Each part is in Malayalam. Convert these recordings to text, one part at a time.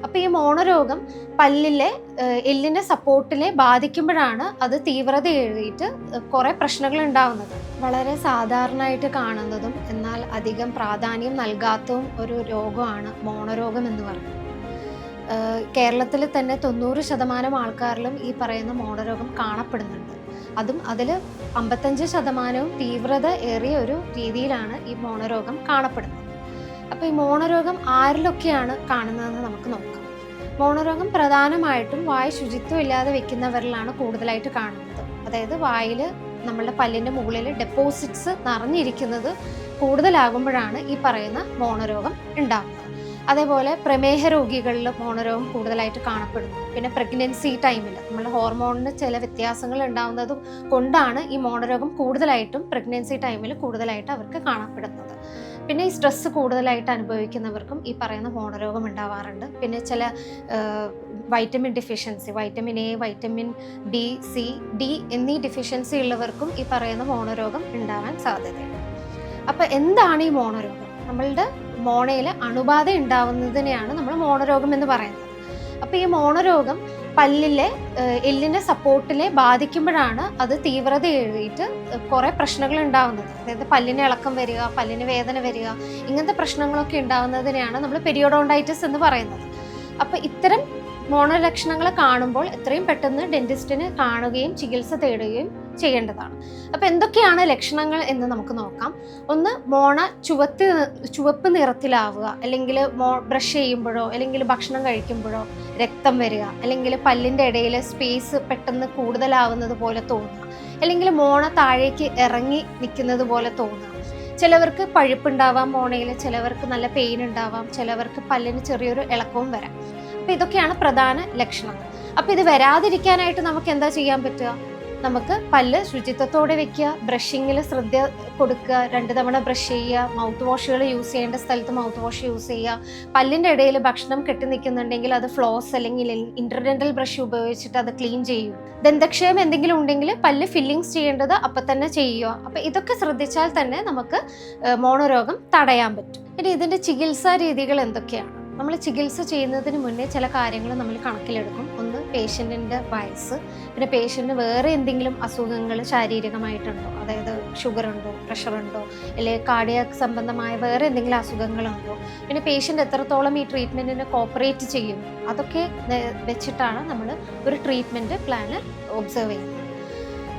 അപ്പോൾ ഈ മോണരോഗം പല്ലിലെ എല്ലിൻ്റെ സപ്പോർട്ടിനെ ബാധിക്കുമ്പോഴാണ് അത് തീവ്രത എഴുതിയിട്ട് കുറേ പ്രശ്നങ്ങൾ ഉണ്ടാവുന്നത്. വളരെ സാധാരണയായിട്ട് കാണുന്നതും എന്നാൽ അധികം പ്രാധാന്യം നൽകാത്തതും ഒരു രോഗമാണ് മോണരോഗം എന്ന് പറയുന്നത്. കേരളത്തിൽ തന്നെ 90% ആൾക്കാരിലും ഈ പറയുന്ന മോണരോഗം കാണപ്പെടുന്നുണ്ട്. അതിൽ 55% തീവ്രത ഏറിയ ഒരു രീതിയിലാണ് ഈ മോണരോഗം കാണപ്പെടുന്നത്. അപ്പോൾ ഈ മോണരോഗം ആരിലൊക്കെയാണ് കാണുന്നതെന്ന് നമുക്ക് നോക്കാം. മോണരോഗം പ്രധാനമായിട്ടും വായ ശുചിത്വം ഇല്ലാതെ വെക്കുന്നവരിലാണ് കൂടുതലായിട്ട് കാണുന്നത്. അതായത് വായിൽ നമ്മളുടെ പല്ലിൻ്റെ മുകളിൽ ഡെപ്പോസിറ്റ്സ് നിറഞ്ഞിരിക്കുന്നത് കൂടുതലാകുമ്പോഴാണ് ഈ പറയുന്ന മോണരോഗം ഉണ്ടാകുന്നത്. അതേപോലെ പ്രമേഹ രോഗികളിൽ മോണരോഗം കൂടുതലായിട്ട് കാണപ്പെടുന്നു. പിന്നെ പ്രഗ്നൻസി ടൈമിൽ നമ്മുടെ ഹോർമോണിന് ചില വ്യത്യാസങ്ങൾ ഉണ്ടാകുന്നത് കൊണ്ടാണ് ഈ മോണരോഗം കൂടുതലായിട്ടും പ്രഗ്നൻസി ടൈമിൽ കൂടുതലായിട്ട് അവർക്ക് കാണപ്പെടുന്നത്. പിന്നെ ഈ സ്ട്രെസ്സ് കൂടുതലായിട്ട് അനുഭവിക്കുന്നവർക്കും ഈ പറയുന്ന മോണരോഗം ഉണ്ടാവാറുണ്ട്. പിന്നെ ചില vitamin deficiency, vitamin A, vitamin B, C, D എന്നീ ഡിഫിഷ്യൻസി ഉള്ളവർക്കും ഈ പറയുന്ന മോണരോഗം ഉണ്ടാവാൻ സാധ്യതയുണ്ട്. അപ്പോൾ എന്താണ് ഈ മോണരോഗം? നമ്മളുടെ മോണയിൽ അണുബാധ ഉണ്ടാവുന്നതിനെയാണ് നമ്മൾ മോണരോഗം എന്ന് പറയുന്നത്. അപ്പോൾ ഈ മോണരോഗം പല്ലിലെ എല്ലിൻ്റെ സപ്പോർട്ടിനെ ബാധിക്കുമ്പോഴാണ് അത് തീവ്രത എഴുതിയിട്ട് കുറേ പ്രശ്നങ്ങൾ ഉണ്ടാവുന്നത്. അതായത് പല്ലിന് ഇളക്കം വരിക, പല്ലിന് വേദന വരിക, ഇങ്ങനത്തെ പ്രശ്നങ്ങളൊക്കെ ഉണ്ടാവുന്നതിനെയാണ് നമ്മൾ പെരിയോഡോണ്ടൈറ്റിസ് എന്ന് പറയുന്നത്. അപ്പോൾ ഇത്തരം മോണലക്ഷണങ്ങൾ കാണുമ്പോൾ എത്രയും പെട്ടെന്ന് ഡെന്റിസ്റ്റിനെ കാണുകയും ചികിത്സ തേടുകയും ചെയ്യേണ്ടതാണ്. അപ്പോൾ എന്തൊക്കെയാണ് ലക്ഷണങ്ങൾ എന്ന് നമുക്ക് നോക്കാം. ഒന്ന്, മോണ ചുവപ്പ് നിറത്തിലാവുക, അല്ലെങ്കിൽ ബ്രഷ് ചെയ്യുമ്പോഴോ അല്ലെങ്കിൽ ഭക്ഷണം കഴിക്കുമ്പോഴോ രക്തം വരിക, അല്ലെങ്കിൽ പല്ലിൻ്റെ ഇടയിൽ സ്പേസ് പെട്ടെന്ന് കൂടുതലാവുന്നത് പോലെ തോന്നുക, അല്ലെങ്കിൽ മോണ താഴേക്ക് ഇറങ്ങി നിൽക്കുന്നത് പോലെ തോന്നുക. ചിലവർക്ക് പഴുപ്പുണ്ടാവാം മോണയിൽ, ചിലവർക്ക് നല്ല പെയിൻ ഉണ്ടാവാം, ചിലവർക്ക് പല്ലിന് ചെറിയൊരു ഇളക്കവും വരാം. അപ്പോൾ ഇതൊക്കെയാണ് പ്രധാന ലക്ഷണങ്ങൾ. അപ്പോൾ ഇത് വരാതിരിക്കാനായിട്ട് നമുക്ക് എന്താ ചെയ്യാൻ പറ്റുക? നമുക്ക് പല്ല് ശുചിത്വത്തോടെ വെക്കുക, ബ്രഷിങ്ങിൽ ശ്രദ്ധ കൊടുക്കുക, 2 തവണ ബ്രഷ് ചെയ്യുക, മൗത്ത് വാഷുകൾ യൂസ് ചെയ്യേണ്ട സ്ഥലത്ത് മൗത്ത് വാഷ് യൂസ് ചെയ്യുക. പല്ലിൻ്റെ ഇടയിൽ ഭക്ഷണം കെട്ടി നിൽക്കുന്നുണ്ടെങ്കിൽ അത് ഫ്ലോസ് അല്ലെങ്കിൽ ഇന്റർഡെന്റൽ ബ്രഷ് ഉപയോഗിച്ചിട്ട് അത് ക്ലീൻ ചെയ്യുക. ദന്തക്ഷയം എന്തെങ്കിലും ഉണ്ടെങ്കിൽ പല്ല് ഫില്ലിങ്സ് ചെയ്യേണ്ടത് അപ്പം തന്നെ ചെയ്യുക. അപ്പോൾ ഇതൊക്കെ ശ്രദ്ധിച്ചാൽ തന്നെ നമുക്ക് മോണരോഗം തടയാൻ പറ്റും. ഇനി ഇതിൻ്റെ ചികിത്സാ രീതികൾ എന്തൊക്കെയാണ്? നമ്മൾ ചികിത്സ ചെയ്യുന്നതിന് മുന്നേ ചില കാര്യങ്ങൾ നമ്മൾ കണക്കിലെടുക്കും. ഒന്ന്, പേഷ്യൻറ്റിൻ്റെ വയസ്സ്, പിന്നെ പേഷ്യൻറ്റിന് വേറെ എന്തെങ്കിലും അസുഖങ്ങൾ ശാരീരികമായിട്ടുണ്ടോ, അതായത് ഷുഗർ ഉണ്ടോ, പ്രഷർ ഉണ്ടോ, അല്ലെങ്കിൽ കാർഡിയാക് സംബന്ധമായ വേറെ എന്തെങ്കിലും അസുഖങ്ങളുണ്ടോ, പിന്നെ പേഷ്യൻ്റ് എത്രത്തോളം ഈ ട്രീറ്റ്മെൻറ്റിന് കോപ്പറേറ്റ് ചെയ്യും, അതൊക്കെ വെച്ചിട്ടാണ് നമ്മൾ ഒരു ട്രീറ്റ്മെൻറ്റ് പ്ലാന് ഒബ്സർവ് ചെയ്യുന്നത്.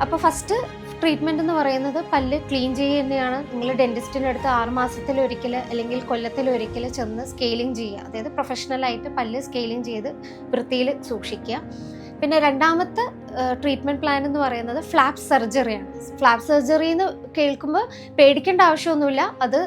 അപ്പോൾ ഫസ്റ്റ് ട്രീറ്റ്മെൻറ്റ് എന്ന് പറയുന്നത് പല്ല് ക്ലീൻ ചെയ്യുക തന്നെയാണ്. നിങ്ങൾ ഡെൻറ്റിസ്റ്റിൻ്റെ അടുത്ത് 6 മാസത്തിലൊരിക്കൽ അല്ലെങ്കിൽ കൊല്ലത്തിലൊരിക്കൽ ചെന്ന് സ്കെയിലിംഗ് ചെയ്യുക. അതായത് പ്രൊഫഷണലായിട്ട് പല്ല് സ്കെയിലിംഗ് ചെയ്ത് വൃത്തിയിൽ സൂക്ഷിക്കുക. പിന്നെ രണ്ടാമത്തെ ട്രീറ്റ്മെൻറ്റ് പ്ലാൻ എന്ന് പറയുന്നത് ഫ്ലാപ്പ് സർജറിയാണ്. ഫ്ലാപ്പ് സർജറി എന്ന് കേൾക്കുമ്പോൾ പേടിക്കേണ്ട ആവശ്യമൊന്നുമില്ല. അത്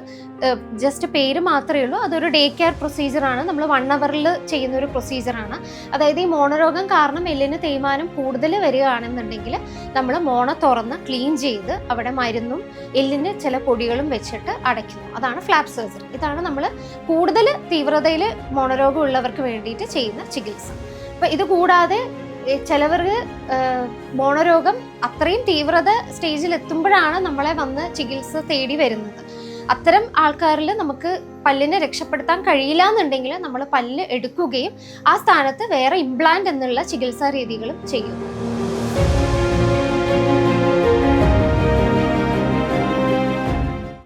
ജസ്റ്റ് പേര് മാത്രമേ ഉള്ളൂ. അതൊരു ഡേ കെയർ പ്രൊസീജിയറാണ്. നമ്മൾ 1 അവറിൽ ചെയ്യുന്ന ഒരു പ്രൊസീജിയറാണ്. അതായത് ഈ മോണരോഗം കാരണം എല്ലിന് തേയ്മാനം കൂടുതൽ വരികയാണെന്നുണ്ടെങ്കിൽ നമ്മൾ മോണ തുറന്ന് ക്ലീൻ ചെയ്ത് അവിടെ മരുന്നും എല്ലിന് ചില പൊടികളും വെച്ചിട്ട് അടയ്ക്കുന്നു. അതാണ് ഫ്ലാപ്പ് സർജറി. ഇതാണ് നമ്മൾ കൂടുതൽ തീവ്രതയിൽ മോണരോഗം ഉള്ളവർക്ക് വേണ്ടിയിട്ട് ചെയ്യുന്ന ചികിത്സ. അപ്പോൾ ഇത് കൂടാതെ ചിലവർക്ക് മോണരോഗം അത്രയും തീവ്രത സ്റ്റേജിൽ എത്തുമ്പോഴാണ് നമ്മളെ വന്ന് ചികിത്സ തേടി വരുന്നത്. അത്തരം ആൾക്കാരിൽ നമുക്ക് പല്ലിനെ രക്ഷപ്പെടുത്താൻ കഴിയില്ല എന്നുണ്ടെങ്കിൽ നമ്മൾ പല്ല് എടുക്കുകയും ആ സ്ഥാനത്ത് വേറെ ഇംപ്ലാന്റ് എന്നുള്ള ചികിത്സാ രീതികളും ചെയ്യുന്നു.